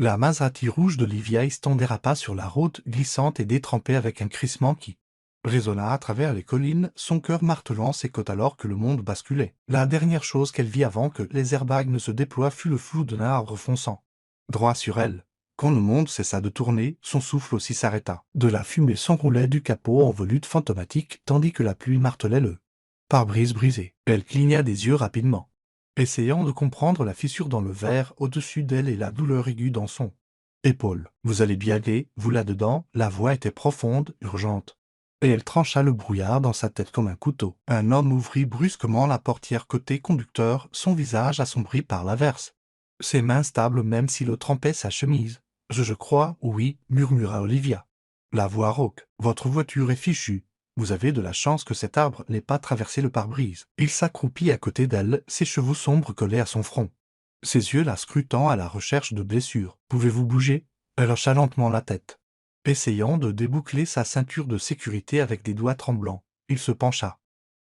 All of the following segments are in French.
La Maserati rouge d'Olivia Easton déropa sur la route glissante et détrempée avec un crissement qui résonna à travers les collines, son cœur martelant ses côtes alors que le monde basculait. La dernière chose qu'elle vit avant que les airbags ne se déploient fut le flou d'un arbre fonçant droit sur elle. Quand le monde cessa de tourner, son souffle aussi s'arrêta. De la fumée s'enroulait du capot en volute fantomatique tandis que la pluie martelait le pare-brise brisé. Elle cligna des yeux rapidement, essayant de comprendre la fissure dans le verre au-dessus d'elle et la douleur aiguë dans son épaule. « Vous allez bien aller, vous là-dedans ?» La voix était profonde, urgente. Et elle trancha le brouillard dans sa tête comme un couteau. Un homme ouvrit brusquement la portière côté conducteur, son visage assombri par l'averse. Ses mains stables même s'il trempait sa chemise. « Je crois, oui, » murmura Olivia. La voix rauque. « Votre voiture est fichue. Vous avez de la chance que cet arbre n'ait pas traversé le pare-brise. » Il s'accroupit à côté d'elle, ses cheveux sombres collés à son front, ses yeux la scrutant à la recherche de blessures. « Pouvez-vous bouger ?» Elle hocha lentement la tête, essayant de déboucler sa ceinture de sécurité avec des doigts tremblants. Il se pencha,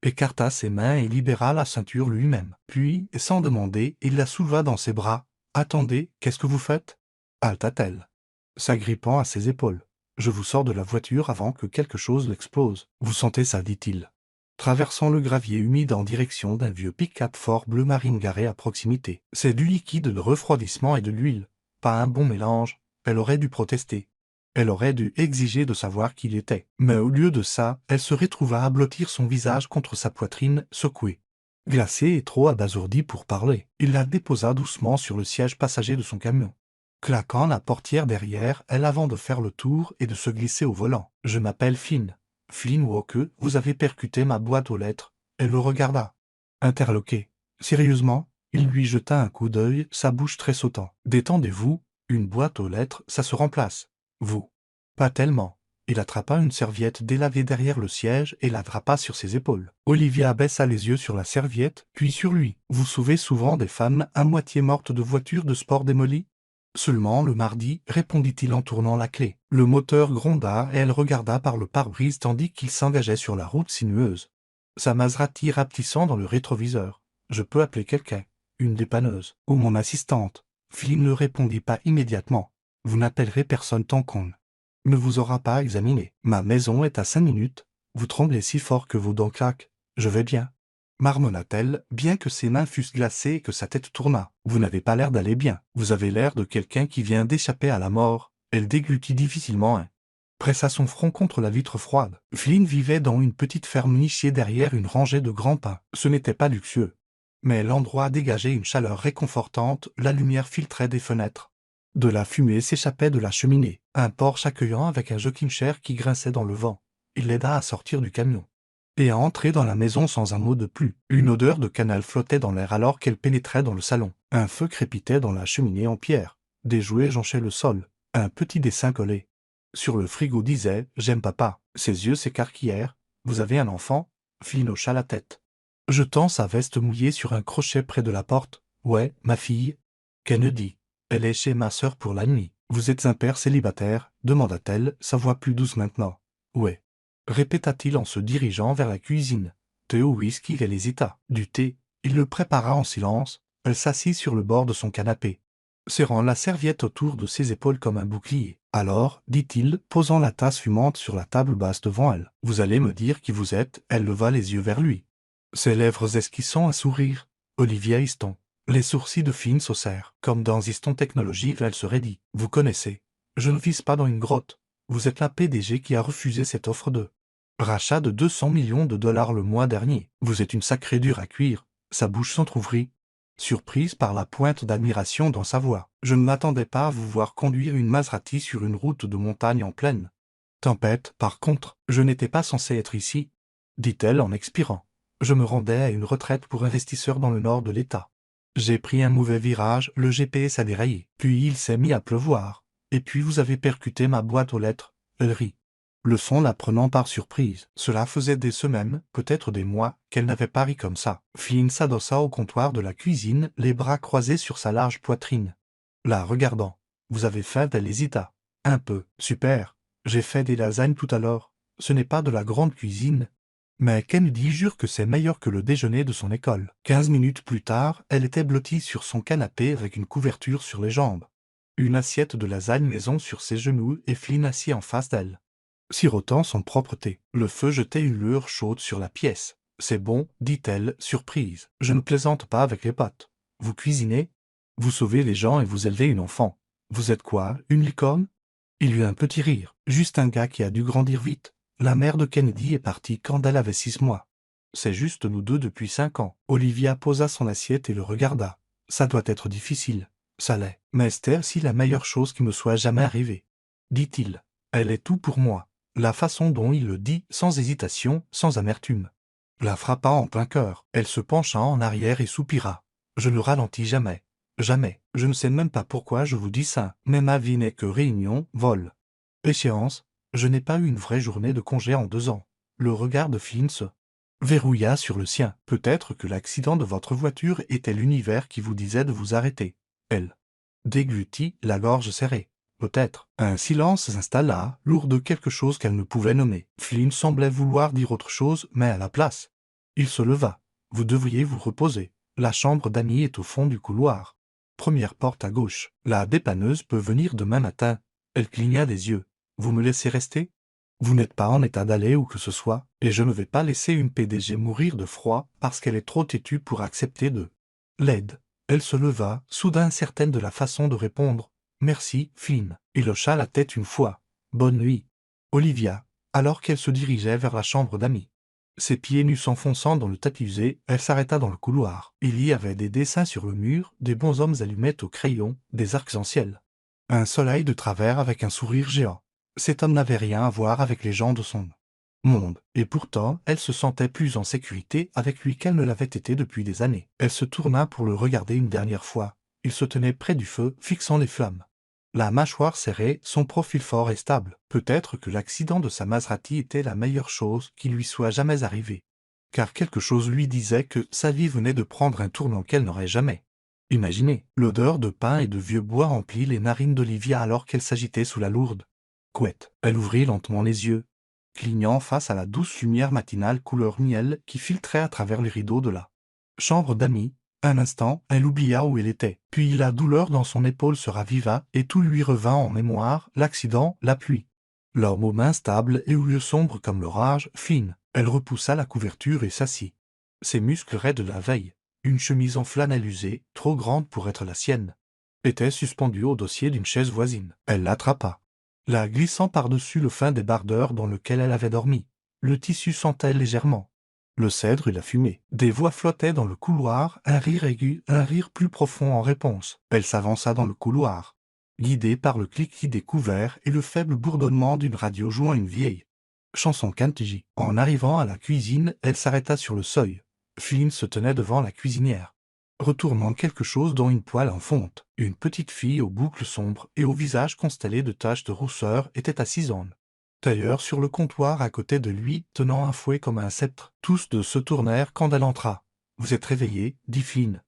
écarta ses mains et libéra la ceinture lui-même. Puis, sans demander, il la souleva dans ses bras. « Attendez, qu'est-ce que vous faites ?» halta-t-elle, s'agrippant à ses épaules. « Je vous sors de la voiture avant que quelque chose l'explose. Vous sentez ça ?» dit-il, traversant le gravier humide en direction d'un vieux pick-up fort bleu marine garé à proximité. « C'est du liquide de refroidissement et de l'huile. Pas un bon mélange. » Elle aurait dû protester. Elle aurait dû exiger de savoir qui il était. Mais au lieu de ça, elle se retrouva à blottir son visage contre sa poitrine, secouée. Glacée et trop abasourdie pour parler, il la déposa doucement sur le siège passager de son camion, claquant la portière derrière elle avant de faire le tour et de se glisser au volant. « Je m'appelle Finn. Flynn Walker, vous avez percuté ma boîte aux lettres. » Elle le regarda, interloqué. « Sérieusement ?» Il lui jeta un coup d'œil, sa bouche tressautant. « Détendez-vous, une boîte aux lettres, ça se remplace. Vous. » Pas tellement. Il attrapa une serviette délavée derrière le siège et la drapa sur ses épaules. Olivia baissa les yeux sur la serviette, puis sur lui. « Vous sauvez souvent des femmes à moitié mortes de voitures de sport démolies ?»« Seulement le mardi, » répondit-il en tournant la clé. Le moteur gronda et elle regarda par le pare-brise tandis qu'il s'engageait sur la route sinueuse, sa Maserati rapetissant dans le rétroviseur. « Je peux appeler quelqu'un, une dépanneuse, ou mon assistante. » Flynn ne répondit pas immédiatement. « Vous n'appellerez personne tant qu'on ne vous aura pas examiné. Ma maison est à 5 minutes. Vous tremblez si fort que vos dents claquent. Je vais bien. » marmonna-t-elle, bien que ses mains fussent glacées et que sa tête tournât. « Vous n'avez pas l'air d'aller bien. Vous avez l'air de quelqu'un qui vient d'échapper à la mort. » Elle déglutit difficilement pressa son front contre la vitre froide. Flynn vivait dans une petite ferme nichée derrière une rangée de grands pins. Ce n'était pas luxueux, mais l'endroit dégageait une chaleur réconfortante, la lumière filtrait des fenêtres. De la fumée s'échappait de la cheminée, un porche accueillant avec un jockey chair qui grinçait dans le vent. Il l'aida à sortir du camion et à entrer dans la maison sans un mot de plus. Une odeur de cannelle flottait dans l'air alors qu'elle pénétrait dans le salon. Un feu crépitait dans la cheminée en pierre. Des jouets jonchaient le sol. Un petit dessin collé sur le frigo disait « J'aime papa ». Ses yeux s'écarquillèrent. « Vous avez un enfant ?» Flynn hocha la tête, jetant sa veste mouillée sur un crochet près de la porte. « Ouais, ma fille. » Kennedy. « Elle est chez ma sœur pour la nuit. »« Vous êtes un père célibataire ?» demanda-t-elle, sa voix plus douce maintenant. « Ouais. » répéta-t-il en se dirigeant vers la cuisine. « Thé au whisky ?» Elle hésita. Du thé. Il le prépara en silence. Elle s'assit sur le bord de son canapé, serrant la serviette autour de ses épaules comme un bouclier. « Alors, » dit-il, posant la tasse fumante sur la table basse devant elle, « vous allez me dire qui vous êtes ?» Elle leva les yeux vers lui, ses lèvres esquissant un sourire. « Olivia Easton. » Les sourcils de Finn s'haussèrent. Comme dans Easton Technologies, elle se raidit. « Vous connaissez. Je ne vise pas dans une grotte. Vous êtes la PDG qui a refusé cette offre de rachat de 200 millions de dollars le mois dernier. Vous êtes une sacrée dure à cuire. » Sa bouche s'entr'ouvrit, surprise par la pointe d'admiration dans sa voix. « Je ne m'attendais pas à vous voir conduire une Maserati sur une route de montagne en pleine tempête. Par contre, je n'étais pas censé être ici, » dit-elle en expirant. « Je me rendais à une retraite pour investisseurs dans le nord de l'État. J'ai pris un mauvais virage, le GPS a déraillé. Puis il s'est mis à pleuvoir. Et puis vous avez percuté ma boîte aux lettres. » Elle rit, le son la prenant par surprise. Cela faisait des semaines, peut-être des mois, qu'elle n'avait pas ri comme ça. Flynn s'adossa au comptoir de la cuisine, les bras croisés sur sa large poitrine, la regardant. « Vous avez faim ?» Elle hésita. « Un peu. »« Super. J'ai fait des lasagnes tout à l'heure. Ce n'est pas de la grande cuisine, mais Kennedy jure que c'est meilleur que le déjeuner de son école. » 15 minutes plus tard, elle était blottie sur son canapé avec une couverture sur les jambes, Une assiette de lasagne maison sur ses genoux et Flynn assis en face d'elle, sirotant son propre thé. Le feu jetait une lueur chaude sur la pièce. « C'est bon, dit-elle, surprise. Je ne plaisante pas avec les potes. Vous cuisinez? Vous sauvez les gens et vous élevez une enfant. Vous êtes quoi, une licorne ?» Il eut un petit rire. Juste un gars qui a dû grandir vite. La mère de Kennedy est partie quand elle avait 6 mois. C'est juste nous deux depuis 5 ans. Olivia posa son assiette et le regarda. Ça doit être difficile. Ça l'est. Mais c'est aussi la meilleure chose qui me soit jamais arrivée, dit-il. Elle est tout pour moi. La façon dont il le dit, sans hésitation, sans amertume, la frappa en plein cœur. Elle se pencha en arrière et soupira. Je ne ralentis jamais. Jamais. Je ne sais même pas pourquoi je vous dis ça, mais ma vie n'est que réunion, vol. Échéance. Je n'ai pas eu une vraie journée de congé en 2 ans. Le regard de Flynn se verrouilla sur le sien. Peut-être que l'accident de votre voiture était l'univers qui vous disait de vous arrêter. Elle déglutit, la gorge serrée. Peut-être. Un silence s'installa, lourd de quelque chose qu'elle ne pouvait nommer. Flynn semblait vouloir dire autre chose, mais à la place. Il se leva. Vous devriez vous reposer. La chambre d'Annie est au fond du couloir. Première porte à gauche. La dépanneuse peut venir demain matin. Elle cligna des yeux. Vous me laissez rester? Vous n'êtes pas en état d'aller où que ce soit, et je ne vais pas laisser une PDG mourir de froid parce qu'elle est trop têtue pour accepter de l'aide. Elle se leva, soudain certaine de la façon de répondre. Merci, Flynn. Il hocha la tête une fois. Bonne nuit. Olivia, alors qu'elle se dirigeait vers la chambre d'Amy. Ses pieds nus s'enfonçant dans le tapis usé, elle s'arrêta dans le couloir. Il y avait des dessins sur le mur, des bonshommes allumés au crayon, des arcs-en-ciel. Un soleil de travers avec un sourire géant. Cet homme n'avait rien à voir avec les gens de son monde, et pourtant, elle se sentait plus en sécurité avec lui qu'elle ne l'avait été depuis des années. Elle se tourna pour le regarder une dernière fois. Il se tenait près du feu, fixant les flammes. La mâchoire serrée, son profil fort et stable. Peut-être que l'accident de sa Maserati était la meilleure chose qui lui soit jamais arrivée. Car quelque chose lui disait que sa vie venait de prendre un tournant qu'elle n'aurait jamais imaginé. L'odeur de pain et de vieux bois remplit les narines d'Olivia alors qu'elle s'agitait sous la lourde couette. Elle ouvrit lentement les yeux, clignant face à la douce lumière matinale couleur miel qui filtrait à travers les rideaux de la chambre d'Amy. Un instant, elle oublia où elle était. Puis la douleur dans son épaule se raviva et tout lui revint en mémoire, l'accident, la pluie. Leurs mots instables et aux yeux sombres comme l'orage, fine. Elle repoussa la couverture et s'assit. Ses muscles raides de la veille, une chemise en flanelle usée, trop grande pour être la sienne, était suspendue au dossier d'une chaise voisine. Elle l'attrapa, la glissant par-dessus le fin débardeur dans lequel elle avait dormi. Le tissu sentait légèrement le cèdre et la fumée. Des voix flottaient dans le couloir, un rire aigu, un rire plus profond en réponse. Elle s'avança dans le couloir, guidée par le cliquetis des couverts et le faible bourdonnement d'une radio jouant une vieille chanson country. En arrivant à la cuisine, elle s'arrêta sur le seuil. Flynn se tenait devant la cuisinière, retournant quelque chose dans une poêle en fonte. Une petite fille aux boucles sombres et au visage constellé de taches de rousseur était assise en tailleur sur le comptoir à côté de lui, tenant un fouet comme un sceptre. Tous deux se tournèrent quand elle entra. « Vous êtes réveillé ?» dit Flynn,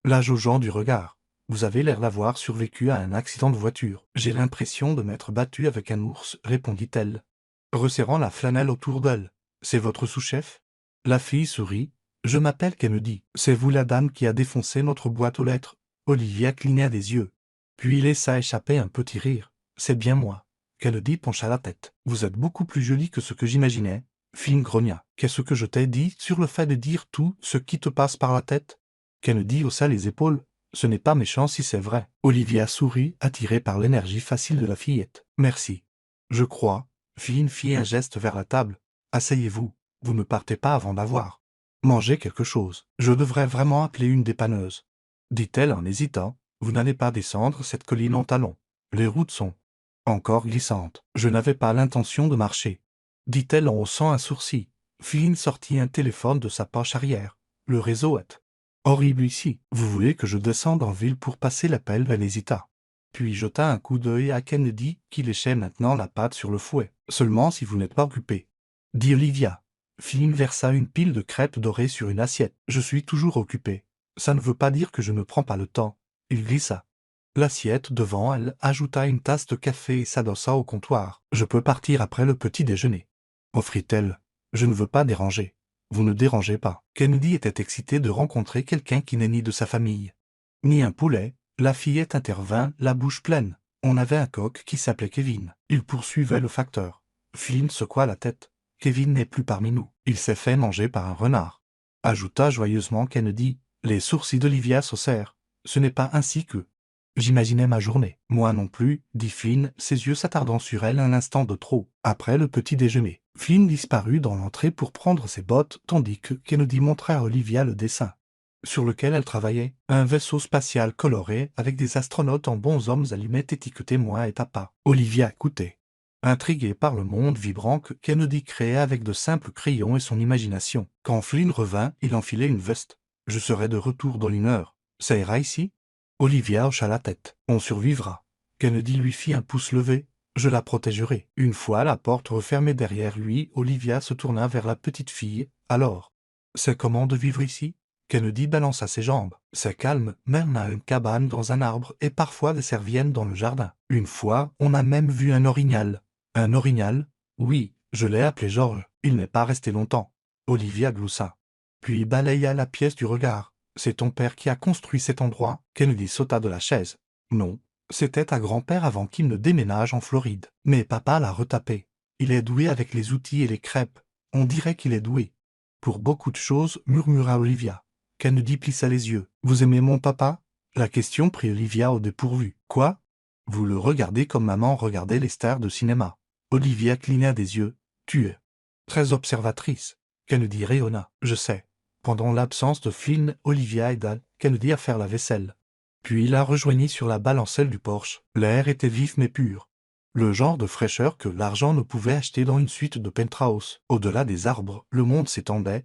la jaugeant du regard. « Vous avez l'air d'avoir survécu à un accident de voiture. »« J'ai l'impression de m'être battue avec un ours, » répondit-elle, resserrant la flanelle autour d'elle. « C'est votre sous-chef ?» La fille sourit. « Je m'appelle Kennedy. C'est vous la dame qui a défoncé notre boîte aux lettres ?» Olivia cligna des yeux, puis laissa échapper un petit rire. « C'est bien moi. » Kennedy pencha la tête. « Vous êtes beaucoup plus jolie que ce que j'imaginais. » Flynn grogna. « Qu'est-ce que je t'ai dit sur le fait de dire tout ce qui te passe par la tête ?» Kennedy haussa les épaules. « Ce n'est pas méchant si c'est vrai. » Olivia sourit, attirée par l'énergie facile de la fillette. « Merci. Je crois. » Flynn fit un geste vers la table. « Asseyez-vous. Vous ne partez pas avant d'avoir mangé quelque chose. Je devrais vraiment appeler une dépanneuse, » dit-elle en hésitant. « Vous n'allez pas descendre cette colline en talons. Les routes sont encore glissante. Je n'avais pas l'intention de marcher, » dit-elle en haussant un sourcil. Flynn sortit un téléphone de sa poche arrière. « Le réseau est horrible ici. Vous voulez que je descende en ville pour passer l'appel ?» Elle hésita, puis jeta un coup d'œil à Kennedy qui léchait maintenant la pâte sur le fouet. « Seulement si vous n'êtes pas occupé, » dit Olivia. Flynn versa une pile de crêpes dorées sur une assiette. « Je suis toujours occupé. Ça ne veut pas dire que je ne prends pas le temps. » Il glissa l'assiette devant elle, ajouta une tasse de café et s'adossa au comptoir. « Je peux partir après le petit déjeuner, » offrit-elle. « Je ne veux pas déranger. » « Vous ne dérangez pas. » Kennedy était excité de rencontrer quelqu'un qui n'est ni de sa famille, ni un poulet. La fillette intervint, la bouche pleine. On avait un coq qui s'appelait Kevin. Il poursuivait le facteur. Flynn secoua la tête. Kevin n'est plus parmi nous. Il s'est fait manger par un renard. Ajouta joyeusement Kennedy. Les sourcils d'Olivia s'ossèrent. Ce n'est pas ainsi que... J'imaginais ma journée. Moi non plus, dit Flynn, ses yeux s'attardant sur elle un instant de trop. Après le petit déjeuner, Flynn disparut dans l'entrée pour prendre ses bottes, tandis que Kennedy montrait à Olivia le dessin sur lequel elle travaillait, un vaisseau spatial coloré avec des astronautes en bons hommes allumettes étiquetés moins et tapas. Olivia écoutait, intriguée par le monde vibrant que Kennedy créait avec de simples crayons et son imagination. Quand Flynn revint, il enfilait une veste. « Je serai de retour dans 1 heure. Ça ira ici ?» Olivia hocha la tête. « On survivra. » Kennedy lui fit un pouce levé. « Je la protégerai. » Une fois la porte refermée derrière lui, Olivia se tourna vers la petite fille. « Alors, c'est comment de vivre ici ?» Kennedy balança ses jambes. « C'est calme, même à une cabane dans un arbre et parfois des serviennes dans le jardin. Une fois, on a même vu un orignal. » « Un orignal ? Oui, je l'ai appelé Georges. Il n'est pas resté longtemps. » Olivia gloussa. Puis balaya la pièce du regard. « C'est ton père qui a construit cet endroit ?» Kennedy sauta de la chaise. « Non, c'était ta grand-père avant qu'il ne déménage en Floride. Mais papa l'a retapé. Il est doué avec les outils et les crêpes. On dirait qu'il est doué. » « Pour beaucoup de choses, murmura Olivia. Kennedy plissa les yeux. « Vous aimez mon papa ?» La question prit Olivia au dépourvu. « Quoi ?» « Vous le regardez comme maman regardait les stars de cinéma. » Olivia cligna des yeux. « Tu es très observatrice. » Kennedy rayonna. « Je sais. » Pendant l'absence de Flynn, Olivia aida Kennedy à faire la vaisselle. Puis il la rejoignit sur la balancelle du porche. L'air était vif mais pur. Le genre de fraîcheur que l'argent ne pouvait acheter dans une suite de penthouse. Au-delà des arbres, le monde s'étendait.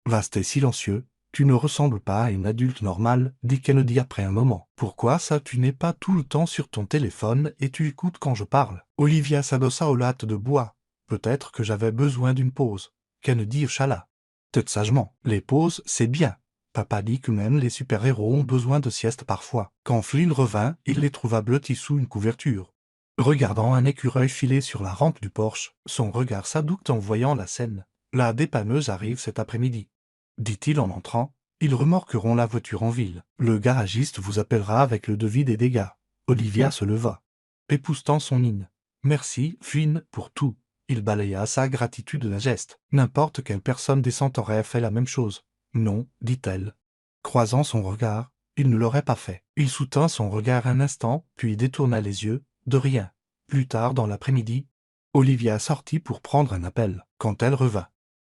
Vaste et silencieux. « Tu ne ressembles pas à une adulte normale, » dit Kennedy après un moment. « Pourquoi ça, tu n'es pas tout le temps sur ton téléphone et tu écoutes quand je parle ?» Olivia s'adossa aux lattes de bois. « Peut-être que j'avais besoin d'une pause. » Kennedy hocha la tête sagement. « Les pauses, c'est bien. Papa dit que même les super-héros ont besoin de sieste parfois. » Quand Flynn revint, il les trouva blottis sous une couverture. Regardant un écureuil filer sur la rampe du porche, son regard s'adoucte en voyant la scène. « La dépanneuse arrive cet après-midi. » dit-il en entrant. « Ils remorqueront la voiture en ville. Le garagiste vous appellera avec le devis des dégâts. » Olivia se leva, époussetant son mine. « Merci, Flynn, pour tout. » Il balaya sa gratitude d'un geste. N'importe quelle personne décente aurait fait la même chose. « Non, dit-elle. » Croisant son regard, il ne l'aurait pas fait. Il soutint son regard un instant, puis détourna les yeux. De rien. Plus tard dans l'après-midi, Olivia sortit pour prendre un appel. Quand elle revint,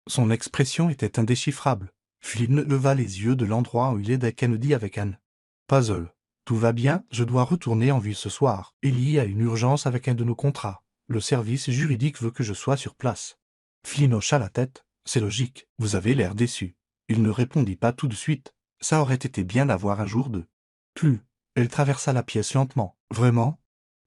son expression était indéchiffrable. Flynn leva les yeux de l'endroit où il aidait Kennedy avec Anne. « Puzzle. Tout va bien, je dois retourner en ville ce soir. Il y a une urgence avec un de nos contrats. Le service juridique veut que je sois sur place. » Flynn hocha la tête. « C'est logique, vous avez l'air déçu. » Il ne répondit pas tout de suite. Ça aurait été bien d'avoir un jour de plus. Elle traversa la pièce lentement. « Vraiment ?»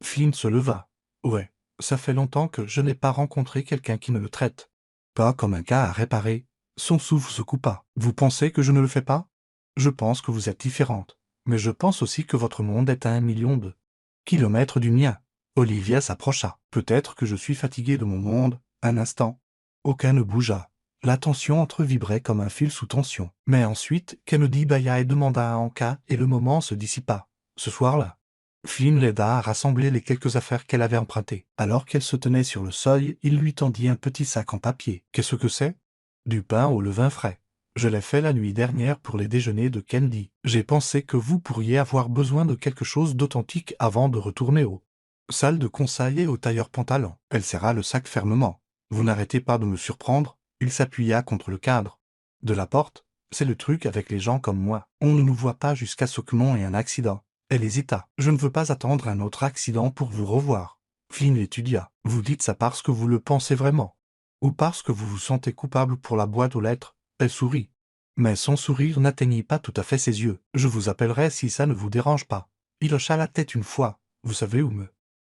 Flynn se leva. « Ouais, ça fait longtemps que je n'ai pas rencontré quelqu'un qui me le traite. Pas comme un cas à réparer. » Son souffle se coupa. « Vous pensez que je ne le fais pas ? Je pense que vous êtes différente. Mais je pense aussi que votre monde est à 1 million de kilomètres du mien. » Olivia s'approcha. « Peut-être que je suis fatigué de mon monde. » Un instant. Aucun ne bougea. La tension entre-vibrait comme un fil sous tension. Mais ensuite, Kennedy bâilla et demanda à Anka et le moment se dissipa. Ce soir-là, Flynn l'aida à rassembler les quelques affaires qu'elle avait empruntées. Alors qu'elle se tenait sur le seuil, il lui tendit un petit sac en papier. « Qu'est-ce que c'est ?»« Du pain au levain frais. Je l'ai fait la nuit dernière pour les déjeuners de Kennedy. J'ai pensé que vous pourriez avoir besoin de quelque chose d'authentique avant de retourner au salle de conseil et au tailleur pantalon. » Elle serra le sac fermement. « Vous n'arrêtez pas de me surprendre ?» Il s'appuya contre le cadre de la porte. « C'est le truc avec les gens comme moi. On ne nous voit pas jusqu'à ce que l'on ait un accident. » Elle hésita. « Je ne veux pas attendre un autre accident pour vous revoir. » Flynn l'étudia. « Vous dites ça parce que vous le pensez vraiment. Ou parce que vous vous sentez coupable pour la boîte aux lettres ?» Elle sourit. Mais son sourire n'atteignit pas tout à fait ses yeux. « Je vous appellerai si ça ne vous dérange pas. » Il hocha la tête une fois. « Vous savez où me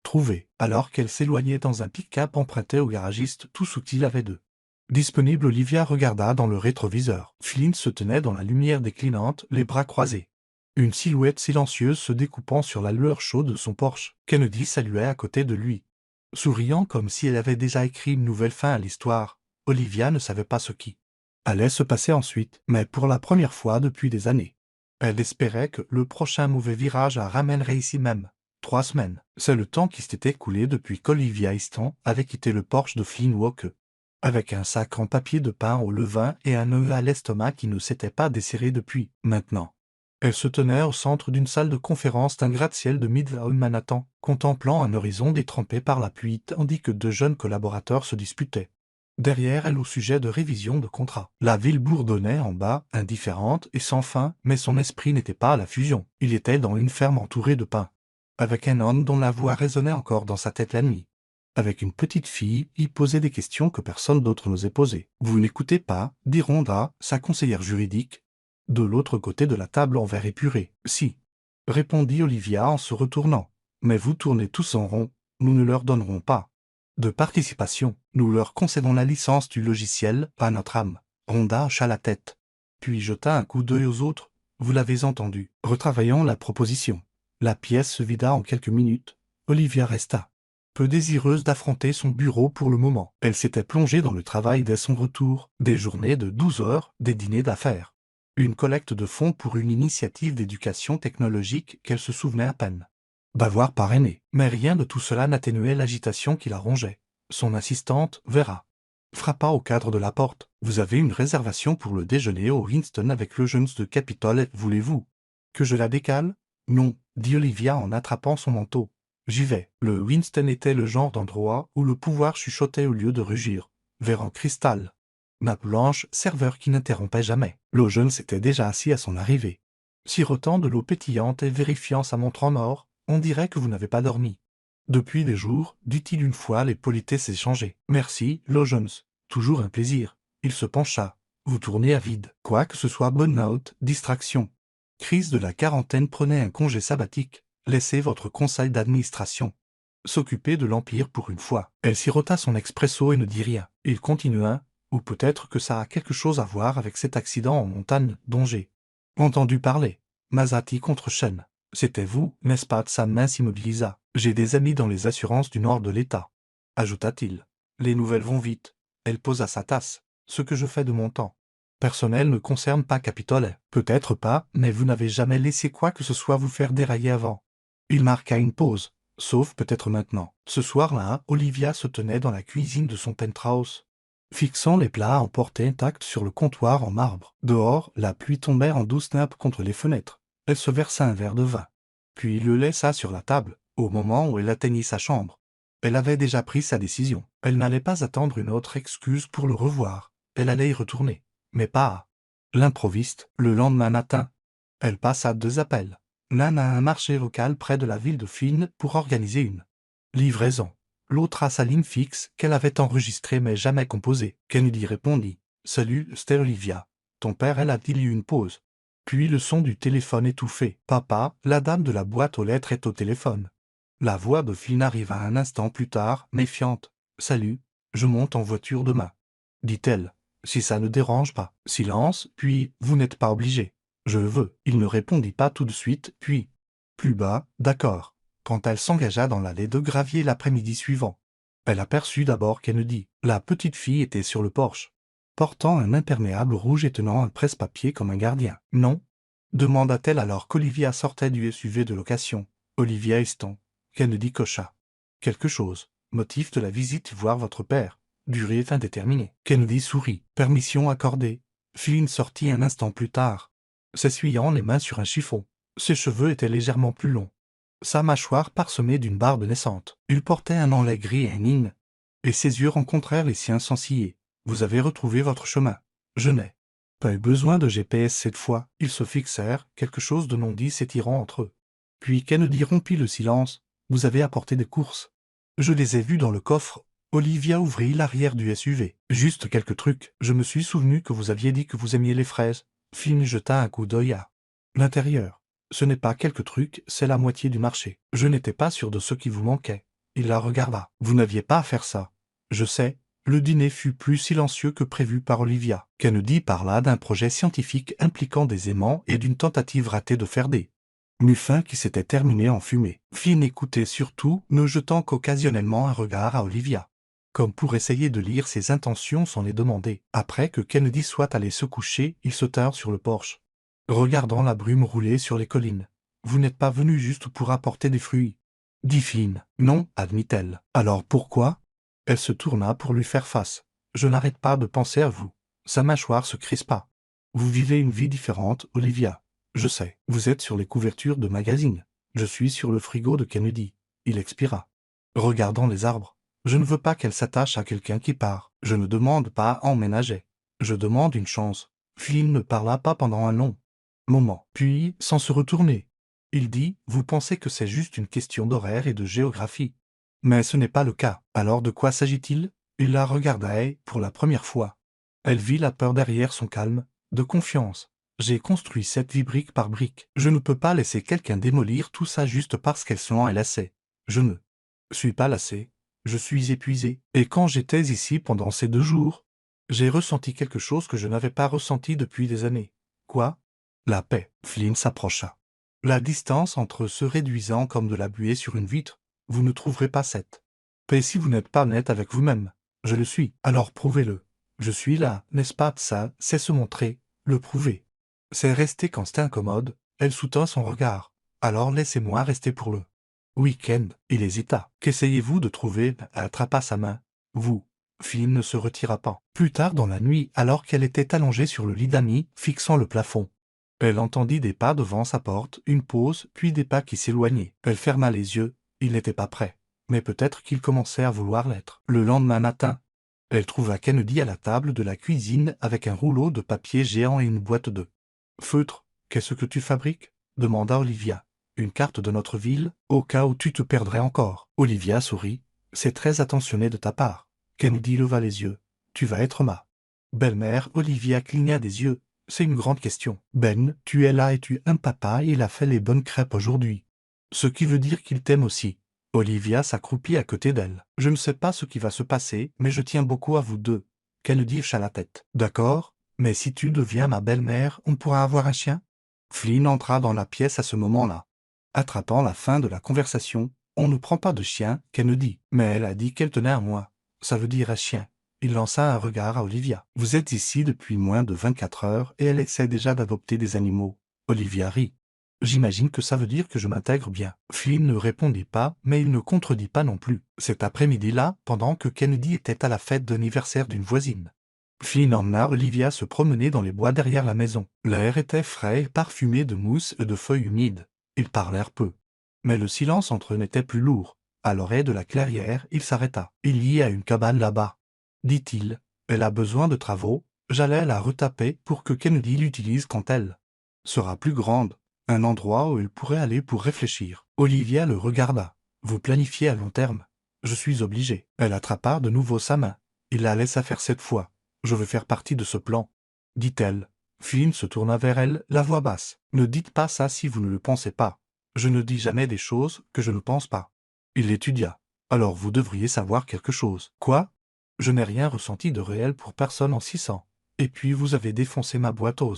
trouver. » Alors qu'elle s'éloignait dans un pick-up emprunté au garagiste tout ce qu'il avait d'eux. Disponible, Olivia regarda dans le rétroviseur. Flynn se tenait dans la lumière déclinante, les bras croisés. Une silhouette silencieuse se découpant sur la lueur chaude de son Porsche. Kennedy saluait à côté de lui. Souriant comme si elle avait déjà écrit une nouvelle fin à l'histoire, Olivia ne savait pas ce qui allait se passer ensuite, mais pour la première fois depuis des années, Elle espérait que le prochain mauvais virage la ramènerait ici même. 3 semaines. C'est le temps qui s'était écoulé depuis qu'Olivia Easton avait quitté le porche de Flynn Walker. Avec un sac en papier de pain au levain et un nœud à l'estomac qui ne s'était pas desserré depuis maintenant. Elle se tenait au centre d'une salle de conférence d'un gratte-ciel de Midtown Manhattan, contemplant un horizon détrempé par la pluie tandis que 2 jeunes collaborateurs se disputaient. Derrière elle au sujet de révision de contrat. La ville bourdonnait en bas, indifférente et sans fin, mais son esprit n'était pas à la fusion. Il était dans une ferme entourée de pins. Avec un homme dont la voix résonnait encore dans sa tête la nuit. Avec une petite fille, il posait des questions que personne d'autre n'osait poser. « Vous n'écoutez pas » dit Rhonda, sa conseillère juridique. De l'autre côté de la table en verre épuré. « Si » répondit Olivia en se retournant. « Mais vous tournez tous en rond, nous ne leur donnerons pas de participation. Nous leur concédons la licence du logiciel, pas notre âme. » Rhonda hocha la tête. Puis jeta un coup d'œil aux autres. « Vous l'avez entendu. Retravaillons la proposition. » La pièce se vida en quelques minutes. Olivia resta peu désireuse d'affronter son bureau pour le moment. Elle s'était plongée dans le travail dès son retour, des journées de 12 heures, des dîners d'affaires. Une collecte de fonds pour une initiative d'éducation technologique qu'elle se souvenait à peine d'avoir parrainée. Mais rien de tout cela n'atténuait l'agitation qui la rongeait. Son assistante, Vera, frappa au cadre de la porte. « Vous avez une réservation pour le déjeuner au Winston avec le jeune de Capitol, voulez-vous que je la décale ?»« Non, » dit Olivia en attrapant son manteau. « J'y vais. » Le Winston était le genre d'endroit où le pouvoir chuchotait au lieu de rugir. Verre en cristal. Nappe blanche, serveur qui n'interrompait jamais. Le jeune s'était déjà assis à son arrivée. Sirotant de l'eau pétillante et vérifiant sa montre en or, on dirait que vous n'avez pas dormi. Depuis des jours, dit-il une fois les politesses échangées. Merci, Lo Jones. Toujours un plaisir. Il se pencha. Vous tournez à vide. Quoi que ce soit burn-out, distraction. Crise de la quarantaine, prenez un congé sabbatique. Laissez votre conseil d'administration s'occuper de l'Empire pour une fois. Elle sirota son expresso et ne dit rien. Il continua, ou peut-être que ça a quelque chose à voir avec cet accident en montagne dont j'ai entendu parler. Mazzati contre Shen. C'était vous, n'est-ce pas? Sa main s'immobilisa. J'ai des amis dans les assurances du nord de l'État, ajouta-t-il. Les nouvelles vont vite. Elle posa sa tasse. Ce que je fais de mon temps personnel ne concerne pas Capitole. Peut-être pas, mais vous n'avez jamais laissé quoi que ce soit vous faire dérailler avant. Il marqua une pause. Sauf peut-être maintenant. Ce soir-là, Olivia se tenait dans la cuisine de son penthouse, fixant les plats à emporter intacts sur le comptoir en marbre. Dehors, la pluie tombait en douces nappes contre les fenêtres. Elle se versa un verre de vin. Puis il le laissa sur la table, au moment où elle atteignit sa chambre. Elle avait déjà pris sa décision. Elle n'allait pas attendre une autre excuse pour le revoir. Elle allait y retourner. Mais pas à l'improviste. Le lendemain matin, elle passa 2 appels. L'un à un marché local près de la ville de Flynn pour organiser une livraison. L'autre à sa ligne fixe qu'elle avait enregistrée mais jamais composée. Kennedy répondit. « Salut, c'est Olivia. Ton père, elle a-t-il eu une pause ?» Puis le son du téléphone étouffé. « Papa, la dame de la boîte aux lettres est au téléphone. » La voix de Flynn arriva un instant plus tard, méfiante. « Salut, je monte en voiture demain. » dit-elle. « Si ça ne dérange pas. » Silence, puis « Vous n'êtes pas obligé. » « Je veux. » Il ne répondit pas tout de suite, puis, plus bas, « D'accord. » Quand elle s'engagea dans l'allée de gravier l'après-midi suivant, elle aperçut d'abord Kennedy. La petite fille était sur le porche, portant un imperméable rouge et tenant un presse-papier comme un gardien. « Non ?» demanda-t-elle alors qu'Olivia sortait du SUV de location. « Olivia Easton. » Kennedy cocha. « Quelque chose. Motif de la visite voir votre père. Durée indéterminée. » Kennedy sourit. « Permission accordée. » Flynn sortit un instant plus tard, s'essuyant les mains sur un chiffon. Ses cheveux étaient légèrement plus longs. Sa mâchoire parsemée d'une barbe naissante. Il portait un enlet gris et nigne, et ses yeux rencontrèrent les siens sans ciller. « Vous avez retrouvé votre chemin. » « Je n'ai pas eu besoin de GPS cette fois. » Ils se fixèrent, quelque chose de non dit s'étirant entre eux. Puis Kennedy rompit le silence. « Vous avez apporté des courses. » « Je les ai vues dans le coffre. » Olivia ouvrit l'arrière du SUV. « Juste quelques trucs. Je me suis souvenu que vous aviez dit que vous aimiez les fraises. » Flynn jeta un coup d'œil à l'intérieur. « Ce n'est pas quelques trucs, c'est la moitié du marché. Je n'étais pas sûr de ce qui vous manquait. » Il la regarda. « Vous n'aviez pas à faire ça. » « Je sais. » Le dîner fut plus silencieux que prévu par Olivia. Kennedy parla d'un projet scientifique impliquant des aimants et d'une tentative ratée de faire des muffins qui s'était terminée en fumée. Flynn écoutait surtout, ne jetant qu'occasionnellement un regard à Olivia, comme pour essayer de lire ses intentions sans les demander. Après que Kennedy soit allé se coucher, ils se tinrent sur le porche, regardant la brume rouler sur les collines. Vous n'êtes pas venu juste pour apporter des fruits, dit Flynn. Non, admit-elle. Alors pourquoi? Elle se tourna pour lui faire face. Je n'arrête pas de penser à vous. Sa mâchoire se crispa. Vous vivez une vie différente, Olivia. Je sais. Vous êtes sur les couvertures de magazines. Je suis sur le frigo de Kennedy. Il expira. Regardant les arbres. Je ne veux pas qu'elle s'attache à quelqu'un qui part. Je ne demande pas à emménager. Je demande une chance. Flynn ne parla pas pendant un long moment. Puis, sans se retourner, il dit, vous pensez que c'est juste une question d'horaire et de géographie. Mais ce n'est pas le cas. Alors de quoi s'agit-il? Il la regardait pour la première fois. Elle vit la peur derrière son calme, de confiance. J'ai construit cette vie brique par brique. Je ne peux pas laisser quelqu'un démolir tout ça juste parce qu'elle s'en est lassée. Je ne suis pas lassé. Je suis épuisé. Et quand j'étais ici pendant ces 2 jours, j'ai ressenti quelque chose que je n'avais pas ressenti depuis des années. Quoi? La paix. Flynn s'approcha. La distance entre eux se réduisant comme de la buée sur une vitre, vous ne trouverez pas cette paix si vous n'êtes pas net avec vous-même. Je le suis. Alors prouvez-le. Je suis là, n'est-ce pas? Ça, c'est se montrer, le prouver. C'est rester quand c'est incommode. Elle soutint son regard. Alors laissez-moi rester pour le week-end. Il hésita. Qu'essayez-vous de trouver? Elle attrapa sa main. Vous. Flynn ne se retira pas. Plus tard dans la nuit, alors qu'elle était allongée sur le lit d'Annie, fixant le plafond, elle entendit des pas devant sa porte, une pause, puis des pas qui s'éloignaient. Elle ferma les yeux. Il n'était pas prêt. Mais peut-être qu'il commençait à vouloir l'être. Le lendemain matin, elle trouva Kennedy à la table de la cuisine avec un rouleau de papier géant et une boîte de feutre. Qu'est-ce que tu fabriques? Demanda Olivia. Une carte de notre ville, au cas où tu te perdrais encore. Olivia sourit. C'est très attentionné de ta part. Kennedy leva les yeux. Tu vas être ma belle-mère. Olivia cligna des yeux. C'est une grande question. Ben, tu es là et tu aimes papa et il a fait les bonnes crêpes aujourd'hui. Ce qui veut dire qu'il t'aime aussi. Olivia s'accroupit à côté d'elle. Je ne sais pas ce qui va se passer, mais je tiens beaucoup à vous deux. Kennedy hocha la tête. D'accord, mais si tu deviens ma belle-mère, on pourra avoir un chien? Flynn entra dans la pièce à ce moment-là. Attrapant la fin de la conversation, on ne prend pas de chien, Kennedy. Mais elle a dit qu'elle tenait à moi. Ça veut dire un chien. Il lança un regard à Olivia. Vous êtes ici depuis moins de 24 heures et elle essaie déjà d'adopter des animaux. Olivia rit. J'imagine que ça veut dire que je m'intègre bien. Flynn ne répondit pas, mais il ne contredit pas non plus. Cet après-midi-là, pendant que Kennedy était à la fête d'anniversaire d'une voisine, Flynn emmena Olivia se promener dans les bois derrière la maison. L'air était frais et parfumé de mousse et de feuilles humides. Ils parlèrent peu. Mais le silence entre eux n'était plus lourd. À l'oreille de la clairière, il s'arrêta. Il y a une cabane là-bas, dit-il. Elle a besoin de travaux. J'allais la retaper pour que Kennedy l'utilise quand elle sera plus grande. Un endroit où il pourrait aller pour réfléchir. Olivia le regarda. Vous planifiez à long terme. Je suis obligé. Elle attrapa de nouveau sa main. Il la laissa faire cette fois. Je veux faire partie de ce plan, dit-elle. Flynn se tourna vers elle, la voix basse. Ne dites pas ça si vous ne le pensez pas. Je ne dis jamais des choses que je ne pense pas. Il l'étudia. Alors vous devriez savoir quelque chose. Quoi? Je n'ai rien ressenti de réel pour personne en 600. Et puis vous avez défoncé ma boîte aux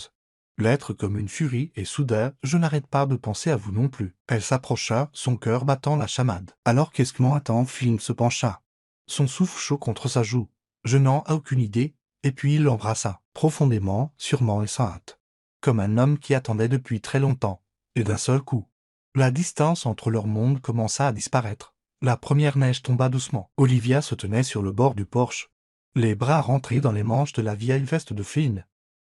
lettres comme une furie et soudain, je n'arrête pas de penser à vous non plus. Elle s'approcha, son cœur battant la chamade. Alors qu'est-ce que m'en attend? Flynn se pencha. Son souffle chaud contre sa joue. Je n'en ai aucune idée. Et puis il l'embrassa, profondément, sûrement et sans hâte. Comme un homme qui attendait depuis très longtemps. Et d'un seul coup, la distance entre leurs mondes commença à disparaître. La première neige tomba doucement. Olivia se tenait sur le bord du porche, les bras rentrés dans les manches de la vieille veste de Flynn,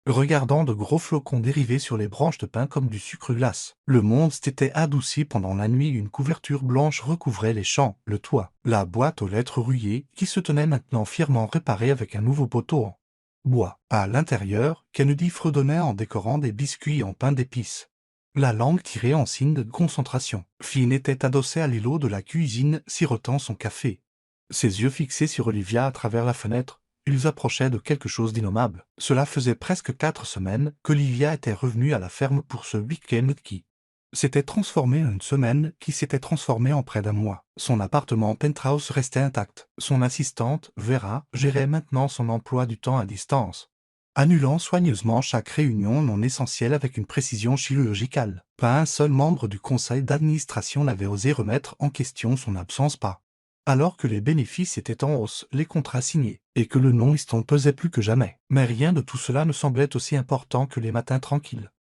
regardant de gros flocons dériver sur les branches de pin comme du sucre glace. Le monde s'était adouci pendant la nuit, une couverture blanche recouvrait les champs, le toit, la boîte aux lettres rouillées, qui se tenait maintenant fièrement réparée avec un nouveau poteau en bois. À l'intérieur, Kennedy fredonnait en décorant des biscuits en pain d'épices, la langue tirée en signe de concentration. Flynn était adossé à l'îlot de la cuisine, sirotant son café. Ses yeux fixés sur Olivia à travers la fenêtre, ils approchaient de quelque chose d'innommable. Cela faisait presque 4 semaines qu'Olivia était revenue à la ferme pour ce week-end qui s'était transformé en une semaine qui s'était transformée en près d'un mois. Son appartement penthouse restait intact. Son assistante, Vera, gérait maintenant son emploi du temps à distance, annulant soigneusement chaque réunion non essentielle avec une précision chirurgicale. Pas un seul membre du conseil d'administration n'avait osé remettre en question son absence, pas alors que les bénéfices étaient en hausse, les contrats signés, et que le nom Easton pesait plus que jamais. Mais rien de tout cela ne semblait aussi important que les matins tranquilles.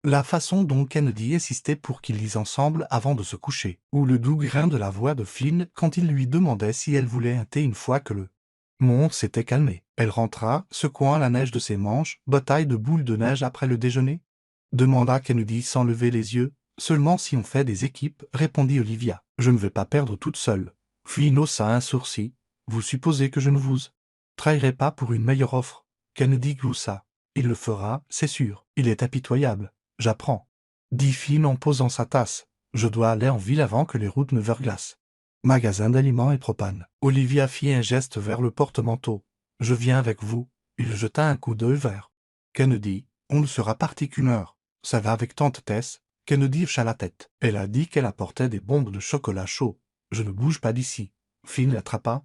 La façon dont Kennedy insistait pour qu'ils lisent ensemble avant de se coucher, ou le doux grain de la voix de Flynn quand il lui demandait si elle voulait un thé une fois que le monde s'était calmé. Elle rentra, secouant la neige de ses manches, bataille de boules de neige après le déjeuner? Demanda Kennedy sans lever les yeux. Seulement si on fait des équipes, répondit Olivia. Je ne vais pas perdre toute seule. Flynn haussa un sourcil. Vous supposez que je ne vous trahirai pas pour une meilleure offre? Kennedy gloussa. Il le fera, c'est sûr. Il est impitoyable. J'apprends. Dit Flynn en posant sa tasse. Je dois aller en ville avant que les routes ne verglacent. Magasin d'aliments et propane. Olivia fit un geste vers le porte-manteau. Je viens avec vous. Il jeta un coup d'œil vers Kennedy. On ne sera parti qu'une heure. Ça va avec tante Tess? Kennedy hocha la tête. Elle a dit qu'elle apportait des bombes de chocolat chaud. Je ne bouge pas d'ici. Flynn l'attrapa.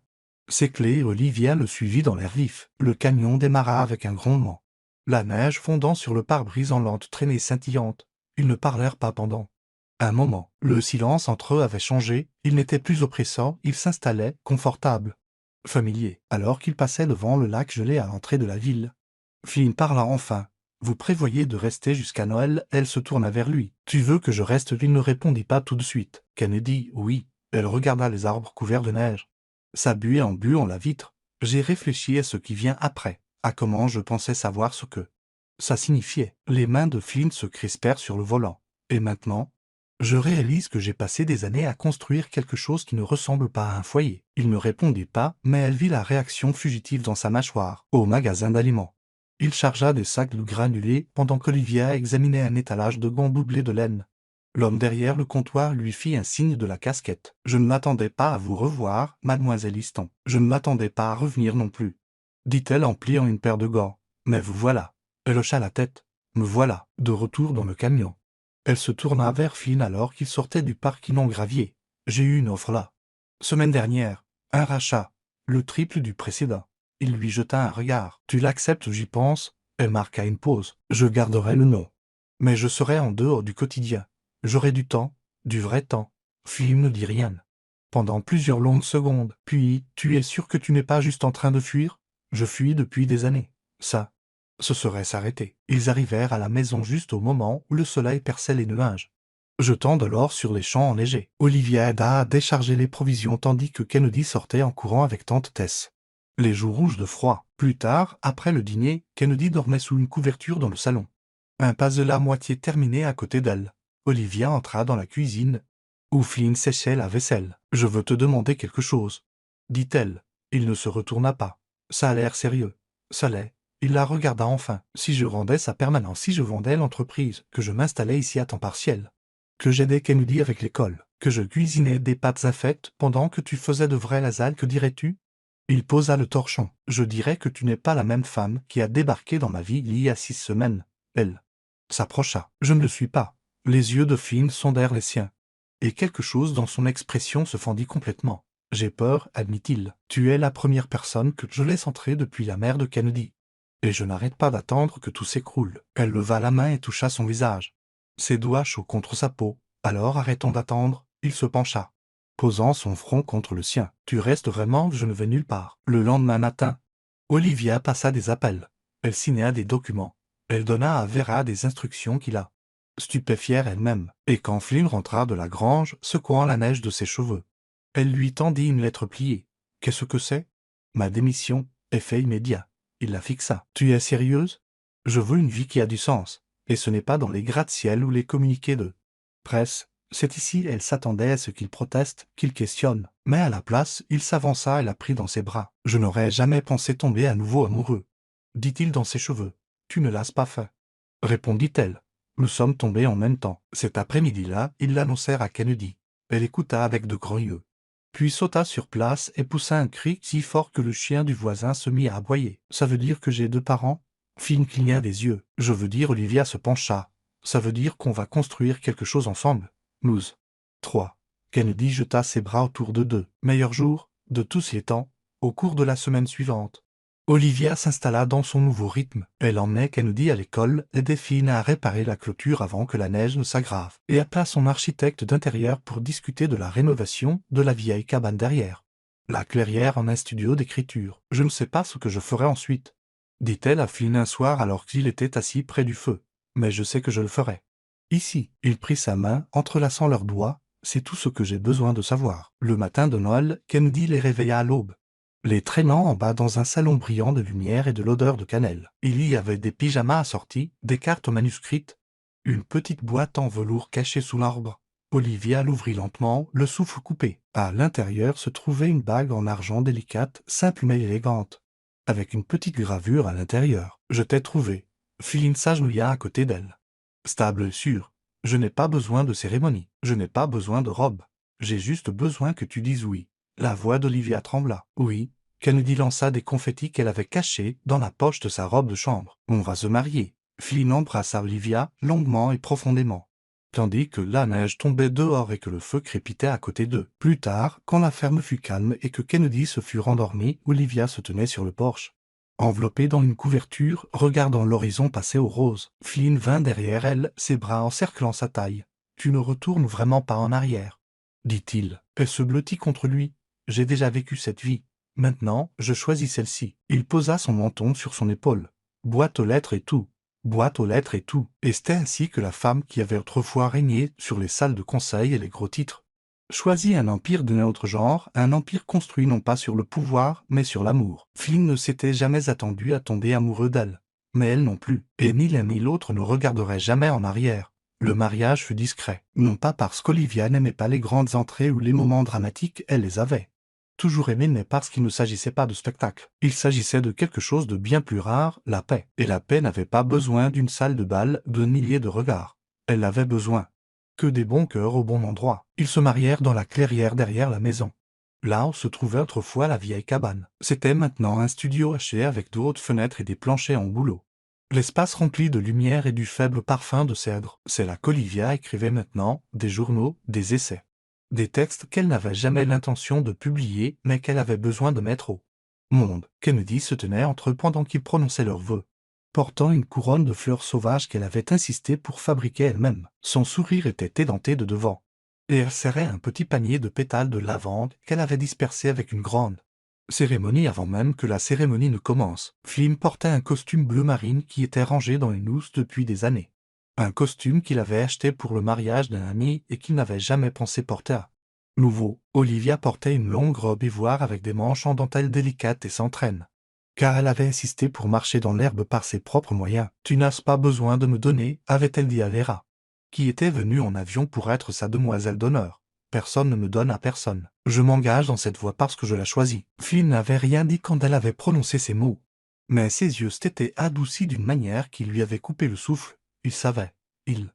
Ses clés et Olivia le suivit dans l'air vif. Le camion démarra avec un grondement. La neige fondant sur le pare-brise en lente traînée scintillante. Ils ne parlèrent pas pendant un moment. Le silence entre eux avait changé, il n'était plus oppressant, il s'installait, confortable, familier, alors qu'ils passaient devant le lac gelé à l'entrée de la ville. Flynn parla enfin. Vous prévoyez de rester jusqu'à Noël? Elle se tourna vers lui. Tu veux que je reste? Il ne répondit pas tout de suite. Kennedy, oui. Elle regarda les arbres couverts de neige. Ça buait en buant la vitre. J'ai réfléchi à ce qui vient après, à comment je pensais savoir ce que ça signifiait. Les mains de Flynn se crispèrent sur le volant. Et maintenant? Je réalise que j'ai passé des années à construire quelque chose qui ne ressemble pas à un foyer. Il ne répondit pas, mais elle vit la réaction fugitive dans sa mâchoire, au magasin d'aliments. Il chargea des sacs de granulés pendant qu'Olivia examinait un étalage de gants doublés de laine. L'homme derrière le comptoir lui fit un signe de la casquette. Je ne m'attendais pas à vous revoir, mademoiselle Easton. Je ne m'attendais pas à revenir non plus, dit-elle en pliant une paire de gants. Mais vous voilà. Elle hocha la tête. Me voilà, de retour dans le camion. Elle se tourna vers Flynn alors qu'il sortait du parking en gravier. J'ai eu une offre là. Semaine dernière. Un rachat. Le triple du précédent. Il lui jeta un regard. Tu l'acceptes, j'y pense. Elle marqua une pause. Je garderai le nom. Mais je serai en dehors du quotidien. J'aurai du temps. Du vrai temps. Flynn ne dit rien. Pendant plusieurs longues secondes. Puis, tu es sûr que tu n'es pas juste en train de fuir? Je fuis depuis des années. Ça. Ce serait s'arrêter. Ils arrivèrent à la maison juste au moment où le soleil perçait les nuages, jetant de l'or sur les champs enneigés. Olivia aida à décharger les provisions tandis que Kennedy sortait en courant avec tante Tess, les joues rouges de froid. Plus tard, après le dîner, Kennedy dormait sous une couverture dans le salon. Un puzzle à moitié terminé à côté d'elle. Olivia entra dans la cuisine, où Flynn séchait la vaisselle. « Je veux te demander quelque chose, » dit-elle. Il ne se retourna pas. Ça a l'air sérieux. Ça l'est. Il la regarda enfin. Si je rendais sa permanence, si je vendais l'entreprise, que je m'installais ici à temps partiel, que j'aidais Kennedy avec l'école, que je cuisinais des pâtes infectes pendant que tu faisais de vraies lasagnes, que dirais-tu? Il posa le torchon. Je dirais que tu n'es pas la même femme qui a débarqué dans ma vie il y a 6 semaines. Elle s'approcha. Je ne le suis pas. Les yeux de Flynn sondèrent les siens. Et quelque chose dans son expression se fendit complètement. J'ai peur, admit-il. Tu es la première personne que je laisse entrer depuis la mère de Kennedy. Et je n'arrête pas d'attendre que tout s'écroule. Elle leva la main et toucha son visage. Ses doigts chauds contre sa peau. Alors arrêtons d'attendre, il se pencha, posant son front contre le sien. Tu restes vraiment? Je ne vais nulle part. Le lendemain matin, Olivia passa des appels. Elle signa des documents. Elle donna à Vera des instructions qui la stupéfièrent elle-même. Et quand Flynn rentra de la grange, secouant la neige de ses cheveux, elle lui tendit une lettre pliée. Qu'est-ce que c'est? Ma démission, effet immédiat. Il la fixa. Tu es sérieuse? Je veux une vie qui a du sens. Et ce n'est pas dans les gratte-ciel ou les communiqués de presse. C'est ici. Elle s'attendait à ce qu'il proteste, qu'il questionne. Mais à la place, il s'avança et la prit dans ses bras. Je n'aurais jamais pensé tomber à nouveau amoureux, dit-il dans ses cheveux. Tu ne l'as pas fait, répondit-elle. Nous sommes tombés en même temps. Cet après-midi-là, ils l'annoncèrent à Kennedy. Elle écouta avec de grands yeux, puis sauta sur place et poussa un cri si fort que le chien du voisin se mit à aboyer. Ça veut dire que j'ai 2 parents? Flynn cligna des yeux. Je veux dire, Olivia se pencha. Ça veut dire qu'on va construire quelque chose ensemble. Nous 3. Kennedy jeta ses bras autour de 2. Meilleur jour de tous les temps, au cours de la semaine suivante. Olivia s'installa dans son nouveau rythme. Elle emmenait Kennedy à l'école, aidait Flynn à réparer la clôture avant que la neige ne s'aggrave, et appela son architecte d'intérieur pour discuter de la rénovation de la vieille cabane derrière la clairière en un studio d'écriture. Je ne sais pas ce que je ferai ensuite, dit-elle à Flynn un soir alors qu'il était assis près du feu. mais je sais que je le ferai. Ici, il prit sa main, entrelaçant leurs doigts. C'est tout ce que j'ai besoin de savoir. Le matin de Noël, Kennedy les réveilla à l'aube, les traînant en bas dans un salon brillant de lumière et de l'odeur de cannelle. Il y avait des pyjamas assortis, des cartes manuscrites, une petite boîte en velours cachée sous l'arbre. Olivia l'ouvrit lentement, le souffle coupé. À l'intérieur se trouvait une bague en argent délicate, simple mais élégante, avec une petite gravure à l'intérieur. « Je t'ai trouvé. » Flynn s'agenouilla à côté d'elle. Stable et sûr. Je n'ai pas besoin de cérémonie. Je n'ai pas besoin de robe. J'ai juste besoin que tu dises oui. La voix d'Olivia trembla. Oui. Kennedy lança des confettis qu'elle avait cachés dans la poche de sa robe de chambre. On va se marier. Flynn embrassa Olivia longuement et profondément, tandis que la neige tombait dehors et que le feu crépitait à côté d'eux. Plus tard, quand la ferme fut calme et que Kennedy se fut rendormi, Olivia se tenait sur le porche, enveloppée dans une couverture, regardant l'horizon passer au rose. Flynn vint derrière elle, ses bras encerclant sa taille. « Tu ne retournes vraiment pas en arrière, » dit-il. Elle se blottit contre lui. « J'ai déjà vécu cette vie. Maintenant, je choisis celle-ci. » Il posa son menton sur son épaule. « Boîte aux lettres et tout. Boîte aux lettres et tout. » Et c'était ainsi que la femme qui avait autrefois régné sur les salles de conseil et les gros titres choisit un empire d'un autre genre, un empire construit non pas sur le pouvoir, mais sur l'amour. Flynn ne s'était jamais attendu à tomber amoureux d'elle, mais elle non plus, et ni l'un ni l'autre ne regarderait jamais en arrière. Le mariage fut discret, non pas parce qu'Olivia n'aimait pas les grandes entrées ou les moments dramatiques, elle les avait toujours aimés, mais parce qu'il ne s'agissait pas de spectacle. Il s'agissait de quelque chose de bien plus rare, la paix. Et la paix n'avait pas besoin d'une salle de bal, de milliers de regards. Elle avait besoin que des bons cœurs au bon endroit. Ils se marièrent dans la clairière derrière la maison, là où se trouvait autrefois la vieille cabane. C'était maintenant un studio haché avec de hautes fenêtres et des planchers en bouleau. L'espace rempli de lumière et du faible parfum de cèdre. C'est là qu'Olivia écrivait maintenant des journaux, des essais, des textes qu'elle n'avait jamais l'intention de publier, mais qu'elle avait besoin de mettre au monde. Kennedy se tenait entre eux pendant qu'ils prononçaient leurs vœux, portant une couronne de fleurs sauvages qu'elle avait insisté pour fabriquer elle-même. Son sourire était édenté de devant, et elle serrait un petit panier de pétales de lavande qu'elle avait dispersé avec une grande cérémonie avant même que la cérémonie ne commence. Flynn portait un costume bleu marine qui était rangé dans une housse depuis des années. Un costume qu'il avait acheté pour le mariage d'un ami et qu'il n'avait jamais pensé porter à nouveau. Olivia portait une longue robe ivoire avec des manches en dentelle délicate et sans traîne, car elle avait insisté pour marcher dans l'herbe par ses propres moyens. « Tu n'as pas besoin de me donner, » avait-elle dit à Vera, qui était venue en avion pour être sa demoiselle d'honneur. « Personne ne me donne à personne. Je m'engage dans cette voie parce que je la choisis. » Flynn n'avait rien dit quand elle avait prononcé ces mots, mais ses yeux s'étaient adoucis d'une manière qui lui avait coupé le souffle. Il savait. Il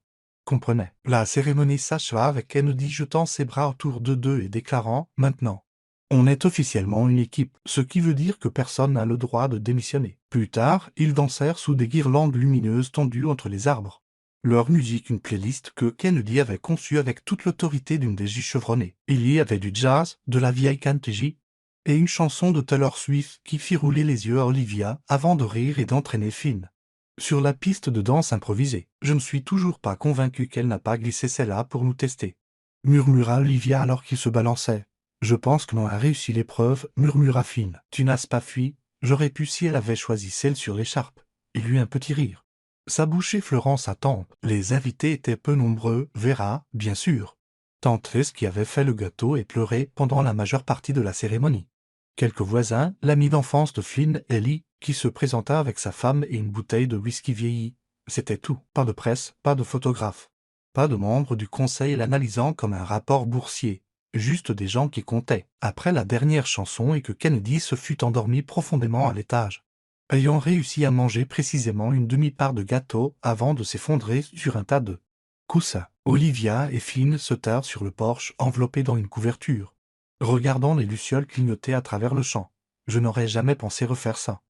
comprenait. La cérémonie s'acheva avec Kennedy jetant ses bras autour d'eux et déclarant « Maintenant, on est officiellement une équipe, ce qui veut dire que personne n'a le droit de démissionner. » Plus tard, ils dansèrent sous des guirlandes lumineuses tendues entre les arbres. Leur musique, une playlist que Kennedy avait conçue avec toute l'autorité d'une DJ chevronnée. Il y avait du jazz, de la vieille country et une chanson de Taylor Swift qui fit rouler les yeux à Olivia avant de rire et d'entraîner Finn sur la piste de danse improvisée. « Je ne suis toujours pas convaincu qu'elle n'a pas glissé celle-là pour nous tester, » murmura Olivia alors qu'il se balançait. « Je pense que l'on a réussi l'épreuve, » murmura Finn. « Tu n'as pas fui. J'aurais pu si elle avait choisi celle sur l'écharpe. » Il eut un petit rire, sa bouche effleurant sa tempe. Les invités étaient peu nombreux, Vera, bien sûr, Tante Tess qui avait fait le gâteau et pleuré pendant la majeure partie de la cérémonie. Quelques voisins, l'ami d'enfance de Flynn, Ellie, qui se présenta avec sa femme et une bouteille de whisky vieilli. C'était tout. Pas de presse, pas de photographe, pas de membres du conseil l'analysant comme un rapport boursier. Juste des gens qui comptaient. Après la dernière chanson et que Kennedy se fut endormi profondément à l'étage, ayant réussi à manger précisément une demi-part de gâteau avant de s'effondrer sur un tas de coussins. Olivia et Flynn se tinrent sur le porche enveloppés dans une couverture, regardant les lucioles clignoter à travers le champ. « Je n'aurais jamais pensé refaire ça, »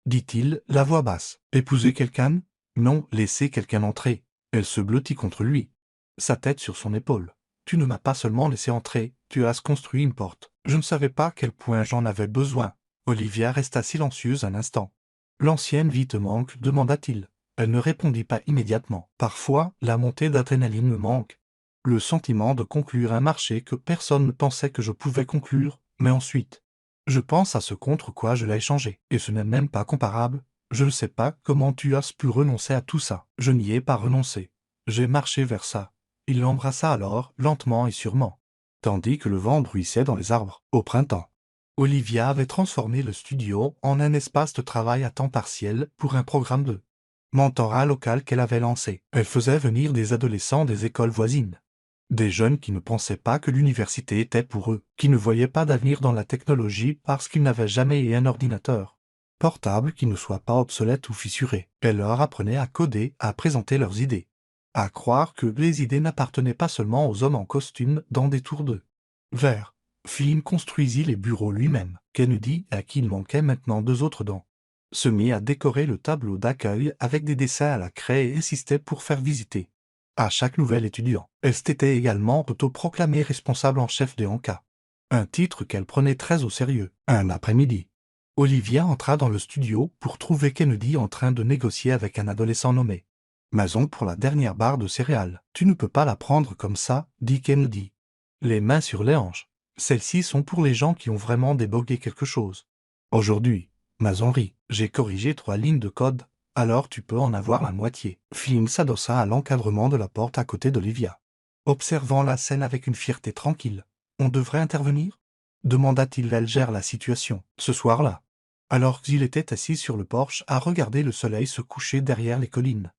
dit-il, la voix basse. « Épouser quelqu'un? Non, laisser quelqu'un entrer. » Elle se blottit contre lui, sa tête sur son épaule. « Tu ne m'as pas seulement laissé entrer, tu as construit une porte. » Je ne savais pas à quel point j'en avais besoin. Olivia resta silencieuse un instant. « L'ancienne vie te manque ?» demanda-t-il. Elle ne répondit pas immédiatement. « Parfois, la montée d'adrénaline me manque. Le sentiment de conclure un marché que personne ne pensait que je pouvais conclure, mais ensuite, je pense à ce contre quoi je l'ai échangé. Et ce n'est même pas comparable. Je ne sais pas comment tu as pu renoncer à tout ça. Je n'y ai pas renoncé. J'ai marché vers ça. Il l'embrassa alors, lentement et sûrement, tandis que le vent bruissait dans les arbres. Au printemps, Olivia avait transformé le studio en un espace de travail à temps partiel pour un programme de mentorat local qu'elle avait lancé. Elle faisait venir des adolescents des écoles voisines. Des jeunes qui ne pensaient pas que l'université était pour eux, qui ne voyaient pas d'avenir dans la technologie parce qu'ils n'avaient jamais eu un ordinateur portable qui ne soit pas obsolète ou fissuré. Elle leur apprenait à coder, à présenter leurs idées, à croire que les idées n'appartenaient pas seulement aux hommes en costume dans des tours de verre. Flynn construisit les bureaux lui-même. Kennedy, à qui il manquait maintenant 2 autres dents, se mit à décorer le tableau d'accueil avec des dessins à la craie et insistait pour faire visiter à chaque nouvel étudiant. Elle s'était également autoproclamée responsable en chef des Anka, un titre qu'elle prenait très au sérieux. Un après-midi, Olivia entra dans le studio pour trouver Kennedy en train de négocier avec un adolescent nommé Mason pour la dernière barre de céréales. « Tu ne peux pas la prendre comme ça, » dit Kennedy, les mains sur les hanches. « Celles-ci sont pour les gens qui ont vraiment débogué quelque chose. » Aujourd'hui, Mason rit. « J'ai corrigé 3 lignes de code, alors tu peux en avoir la moitié. » Flynn s'adossa à l'encadrement de la porte à côté d'Olivia, observant la scène avec une fierté tranquille. « On devrait intervenir ?» demanda-t-il. Elle gère la situation. Ce soir-là, alors qu'il était assis sur le porche à regarder le soleil se coucher derrière les collines,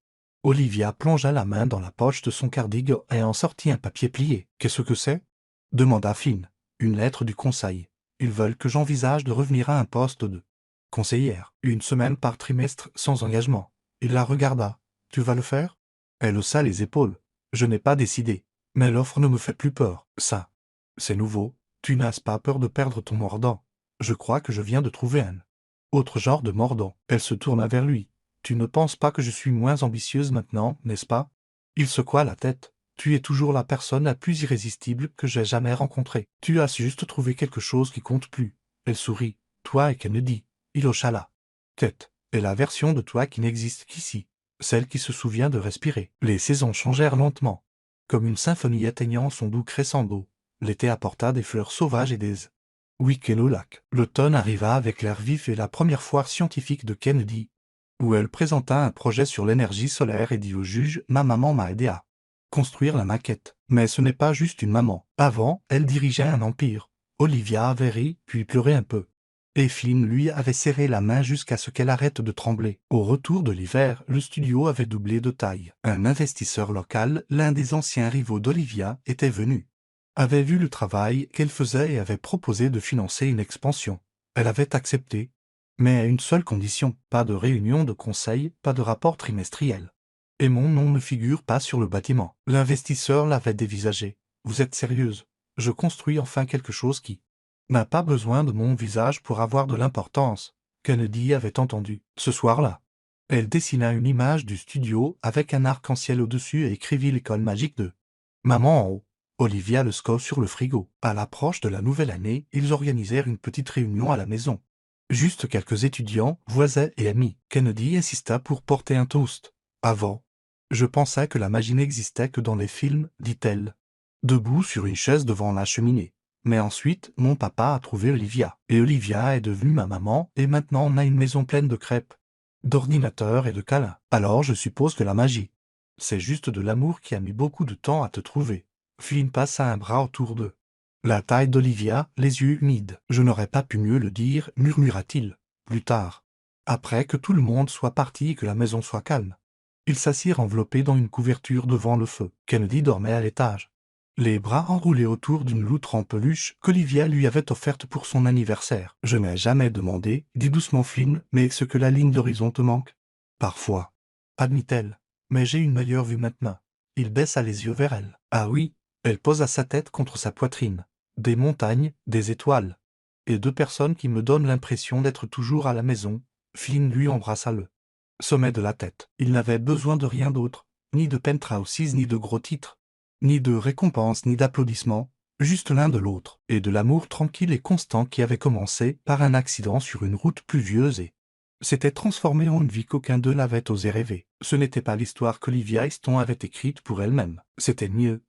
Olivia plongea la main dans la poche de son cardigan et en sortit un papier plié. « Qu'est-ce que c'est ?» demanda Flynn. « Une lettre du conseil. Ils veulent que j'envisage de revenir à un poste de conseillère. 1 semaine par trimestre sans engagement. » Il la regarda. « Tu vas le faire ?» Elle haussa les épaules. « Je n'ai pas décidé. Mais l'offre ne me fait plus peur. Ça, c'est nouveau. Tu n'as pas peur de perdre ton mordant. Je crois que je viens de trouver un autre genre de mordant. » Elle se tourna vers lui. « Tu ne penses pas que je suis moins ambitieuse maintenant, n'est-ce pas ?» Il secoua la tête. « Tu es toujours la personne la plus irrésistible que j'ai jamais rencontrée. Tu as juste trouvé quelque chose qui compte plus. » Elle sourit. « Toi et Kennedy. » Il hocha la tête. « Et la version de toi qui n'existe qu'ici. Celle qui se souvient de respirer. » Les saisons changèrent lentement, comme une symphonie atteignant son doux crescendo. L'été apporta des fleurs sauvages et des week-ends au lac. L'automne arriva avec l'air vif et la première foire scientifique de Kennedy, où elle présenta un projet sur l'énergie solaire et dit au juge « Ma maman m'a aidé à construire la maquette. » Mais ce n'est pas juste une maman. Avant, elle dirigeait un empire. Olivia avait ri, puis pleuré un peu. Et Flynn lui avait serré la main jusqu'à ce qu'elle arrête de trembler. Au retour de l'hiver, le studio avait doublé de taille. Un investisseur local, l'un des anciens rivaux d'Olivia, était venu, avait vu le travail qu'elle faisait et avait proposé de financer une expansion. Elle avait accepté, mais à une seule condition, pas de réunion de conseil, pas de rapport trimestriel. « Et mon nom ne figure pas sur le bâtiment. » L'investisseur l'avait dévisagé. « Vous êtes sérieuse? Je construis enfin quelque chose qui n'a pas besoin de mon visage pour avoir de l'importance. » Kennedy avait entendu. Ce soir-là, elle dessina une image du studio avec un arc-en-ciel au-dessus et écrivit l'école magique de Maman en haut. Olivia le score sur le frigo. À l'approche de la nouvelle année, ils organisèrent une petite réunion à la maison. Juste quelques étudiants, voisins et amis. Kennedy insista pour porter un toast. « Avant, je pensais que la magie n'existait que dans les films, dit-elle, debout sur une chaise devant la cheminée. Mais ensuite, mon papa a trouvé Olivia. Et Olivia est devenue ma maman, et maintenant on a une maison pleine de crêpes, d'ordinateurs et de câlins. Alors je suppose que la magie, c'est juste de l'amour qui a mis beaucoup de temps à te trouver. » Flynn passa un bras autour d'eux. La taille d'Olivia, les yeux humides. « Je n'aurais pas pu mieux le dire, » murmura-t-il. Plus tard, après que tout le monde soit parti et que la maison soit calme, ils s'assirent enveloppés dans une couverture devant le feu. Kennedy dormait à l'étage, les bras enroulés autour d'une loutre en peluche qu'Olivia lui avait offerte pour son anniversaire. « Je n'ai jamais demandé, » dit doucement Flynn, « mais ce que la ligne d'horizon te manque. » Parfois, admit-elle, mais j'ai une meilleure vue maintenant. Il baissa les yeux vers elle. « Ah oui ?» Elle posa sa tête contre sa poitrine. « Des montagnes, des étoiles. Et 2 personnes qui me donnent l'impression d'être toujours à la maison. » Flynn lui embrassa le sommet de la tête. Il n'avait besoin de rien d'autre, ni de penthouses ni de gros titres, ni de récompenses ni d'applaudissements, juste l'un de l'autre, et de l'amour tranquille et constant qui avait commencé par un accident sur une route pluvieuse et s'était transformé en une vie qu'aucun d'eux n'avait osé rêver. Ce n'était pas l'histoire qu'Olivia Easton avait écrite pour elle-même. C'était mieux.